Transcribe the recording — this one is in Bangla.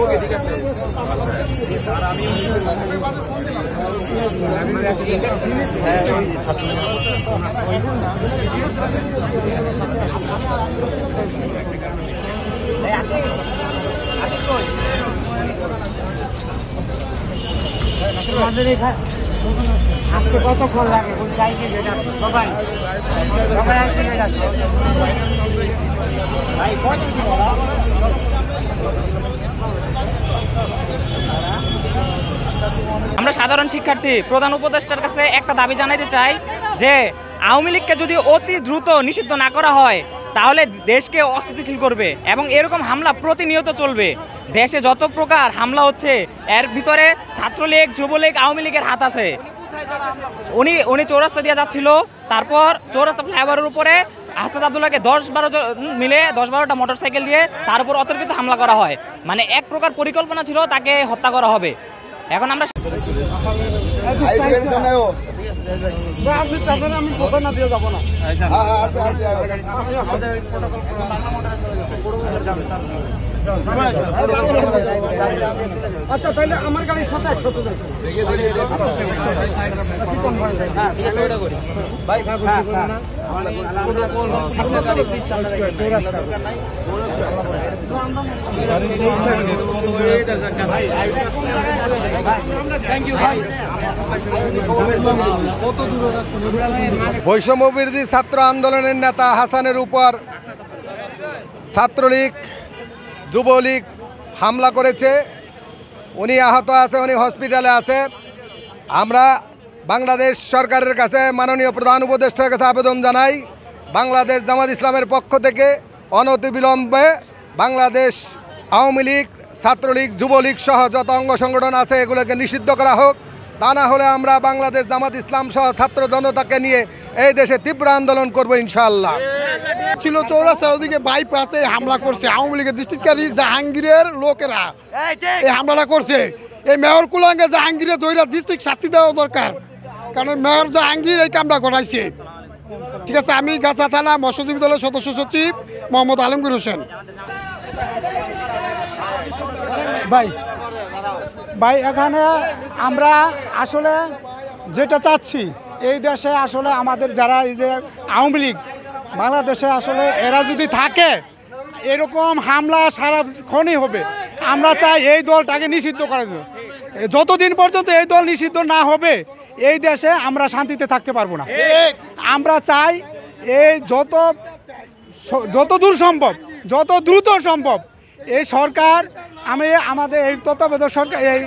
ওকে ঠিক আছে আজকে কতক্ষণ লাগে সবাই সবাই আমরা সাধারণ শিক্ষার্থী প্রধান উপদেষ্টার কাছে একটা দাবি জানাইতে চাই যে আওয়ামী লীগকে যদি অতি দ্রুত নিষিদ্ধ না করা হয় তাহলে দেশকে অস্থিতিশীল করবে এবং এরকম হামলা প্রতিনিয়ত চলবে। দেশে যত প্রকার হামলা হচ্ছে এর ভিতরে ছাত্রলীগ, যুবলীগ, আওয়ামী লীগের হাত আছে। উনি চৌরাস্তা দিয়ে যাচ্ছিল, তারপর চৌরাস্তা ফ্লাইওভারের উপরে আহসাদ আব্দুল্লাহকে 10-12 জন মিলে 10-12টা মোটরসাইকেল দিয়ে তার উপর অতর্কিত হামলা করা হয়। মানে এক প্রকার পরিকল্পনা ছিল তাকে হত্যা করা হবে। এখন আমরা আপনি চাপেন, আমি কথা না দিয়ে যাবো না। আচ্ছা তাহলে আমার গাড়ির সাথে 100 বৈষম্য বিরোধী ছাত্র আন্দোলনের নেতা হাসানের উপর ছাত্রলীগ, যুবলীগ হামলা করেছে। উনি আহত আছে, উনি হসপিটালে আছে। আমরা বাংলাদেশ সরকারের কাছে, মাননীয় প্রধান উপদেষ্টার কাছে আবেদন জানাই, বাংলাদেশ জামাত ইসলামের পক্ষ থেকে অনতিবিলম্বে বাংলাদেশ আওয়ামী লীগ, ছাত্রলীগ, যুবলীগ সহ যত অঙ্গ সংগঠন আছে এগুলোকে নিষিদ্ধ করা হোক। তা না হলে আমরা বাংলাদেশ জামাত ইসলাম সহ ছাত্র জনতাকে নিয়ে এই দেশে তীব্র আন্দোলন করব ইনশাআল্লাহ। ছিল চৌরাস্তা ওদিকে বাইপাসে হামলা করছে আওয়ামী লীগের দৃষ্টিকারী জাহাঙ্গীরের লোকেরা এই হামলাটা করছে। এই মেয়র কুলাঙ্গে জাহাঙ্গীরের দৈরা দৃষ্টিক শাস্তি দেওয়া দরকার, কারণ মেয়র জাহাঙ্গীর এই কামটা ঘটাইছে। ঠিক আছে, আমি গাছা থানা মৎস্যজীবী দলের সদস্য সচিব মোহাম্মদ আলমগীর হোসেন। ভাই এখানে আমরা আসলে যেটা চাচ্ছি, এই দেশে আসলে আমাদের যারা এই যে আওয়ামী লীগ বাংলাদেশে আসলে এরা যদি থাকে এরকম হামলা সারাক্ষণই হবে। আমরা চাই এই দলটাকে নিষিদ্ধ করা যায়। যতদিন পর্যন্ত এই দল নিষিদ্ধ না হবে এই দেশে আমরা শান্তিতে থাকতে পারবো না। আমরা চাই এই যত দূর সম্ভব, যত দ্রুত সম্ভব এই সরকার, আমাদের এই তত্ত্বাবধায়ক সরকার, এই